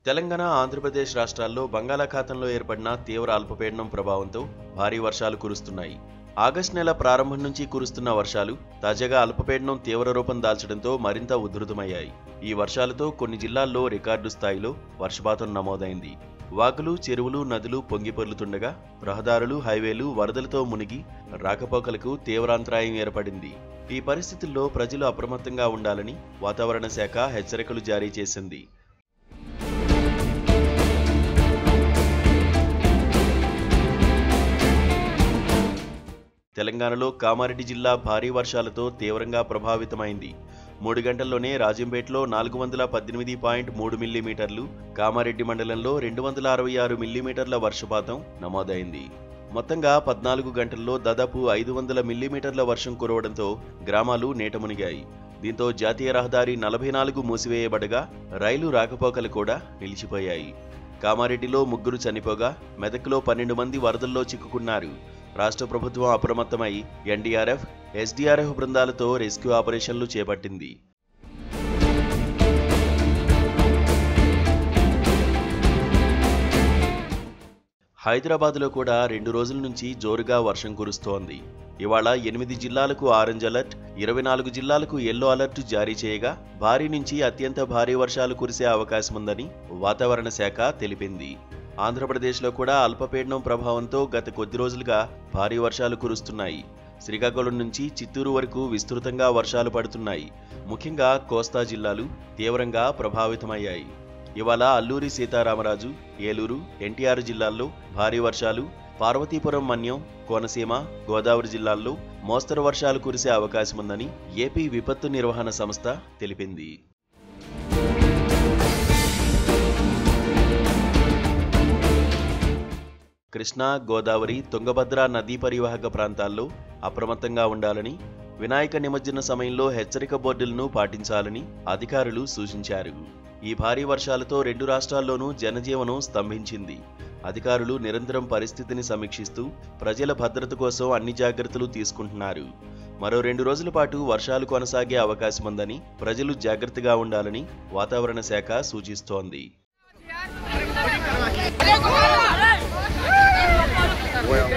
తెలంగాణ, ఆంధ్రప్రదేశ్ రాష్ట్రాల్లో బంగాళాఖాతంలో ఏర్పడిన తీవ్ర అల్పపీడనం ప్రభావంతో భారీ వర్షాలు కురుస్తున్నాయి. ఆగస్టు నెల ప్రారంభం నుంచి కురుస్తున్న వర్షాలు తాజాగా అల్పపీడనం తీవ్ర రూపం దాల్చడంతో మరింత ఉధృతమయ్యాయి. ఈ వర్షాలతో కొన్ని జిల్లాల్లో రికార్డు స్థాయిలో వర్షపాతం నమోదైంది. వాగులు, చెరువులు, నదులు పొంగిపొర్లుతుండగా రహదారులు, హైవేలు వరదలతో మునిగి రాకపోకలకు తీవ్రాంతరాయం ఏర్పడింది. ఈ పరిస్థితుల్లో ప్రజలు అప్రమత్తంగా ఉండాలని వాతావరణ శాఖ హెచ్చరికలు జారీ చేసింది. తెలంగాణలో కామారెడ్డి జిల్లా భారీ వర్షాలతో తీవ్రంగా ప్రభావితమైంది. 3 గంటల్లోనే రాజంపేటలో 418.3 మిల్లీమీటర్లు, కామారెడ్డి మండలంలో 266 మిల్లీమీటర్ల వర్షపాతం నమోదైంది. మొత్తంగా 14 గంటల్లో దాదాపు 500 మిల్లీమీటర్ల వర్షం కురవడంతో గ్రామాలు నీట మునిగాయి. దీంతో జాతీయ రహదారి 44 మూసివేయబడగా రైలు రాకపోకలు కూడా నిలిచిపోయాయి. కామారెడ్డిలో 3 చనిపోగా మెదక్లో 12 మంది వరదల్లో చిక్కుకున్నారు. రాష్ట్ర ప్రభుత్వం అప్రమత్తమై ఎన్డీఆర్ఎఫ్, ఎస్డీఆర్ఎఫ్ బృందాలతో రెస్క్యూ ఆపరేషన్లు చేపట్టింది. హైదరాబాద్లో కూడా 2 రోజుల నుంచి జోరుగా వర్షం కురుస్తోంది. ఇవాళ 8 జిల్లాలకు ఆరెంజ్ అలర్ట్, 24 జిల్లాలకు ఎల్లో అలర్ట్ జారీ చేయగా భారీ నుంచి అత్యంత భారీ వర్షాలు కురిసే అవకాశముందని వాతావరణ శాఖ తెలిపింది. ఆంధ్రప్రదేశ్లో కూడా అల్పపీడనం ప్రభావంతో గత కొద్ది రోజులుగా భారీ వర్షాలు కురుస్తున్నాయి. శ్రీకాకుళం నుంచి చిత్తూరు వరకు విస్తృతంగా వర్షాలు పడుతున్నాయి. ముఖ్యంగా కోస్తా జిల్లాలు తీవ్రంగా ప్రభావితమయ్యాయి. ఇవాళ అల్లూరి సీతారామరాజు, ఏలూరు, ఎన్టీఆర్ జిల్లాల్లో భారీ వర్షాలు, పార్వతీపురం, మన్యం, కోనసీమ, గోదావరి జిల్లాల్లో మోస్తరు వర్షాలు కురిసే అవకాశముందని ఏపీ విపత్తు నిర్వహణ సంస్థ తెలిపింది. కృష్ణా, గోదావరి, తుంగభద్ర నదీ పరివాహక ప్రాంతాల్లో అప్రమత్తంగా ఉండాలని, వినాయక నిమజ్జన సమయంలో హెచ్చరిక బోర్డులను పాటించాలని అధికారులు సూచించారు. ఈ భారీ వర్షాలతో 2 రాష్ట్రాల్లోనూ జనజీవనం స్తంభించింది. అధికారులు నిరంతరం పరిస్థితిని సమీక్షిస్తూ ప్రజల భద్రత కోసం అన్ని జాగ్రత్తలు తీసుకుంటున్నారు. మరో 2 రోజుల పాటు వర్షాలు కొనసాగే అవకాశముందని ప్రజలు జాగ్రత్తగా ఉండాలని వాతావరణ శాఖ సూచిస్తోంది. Well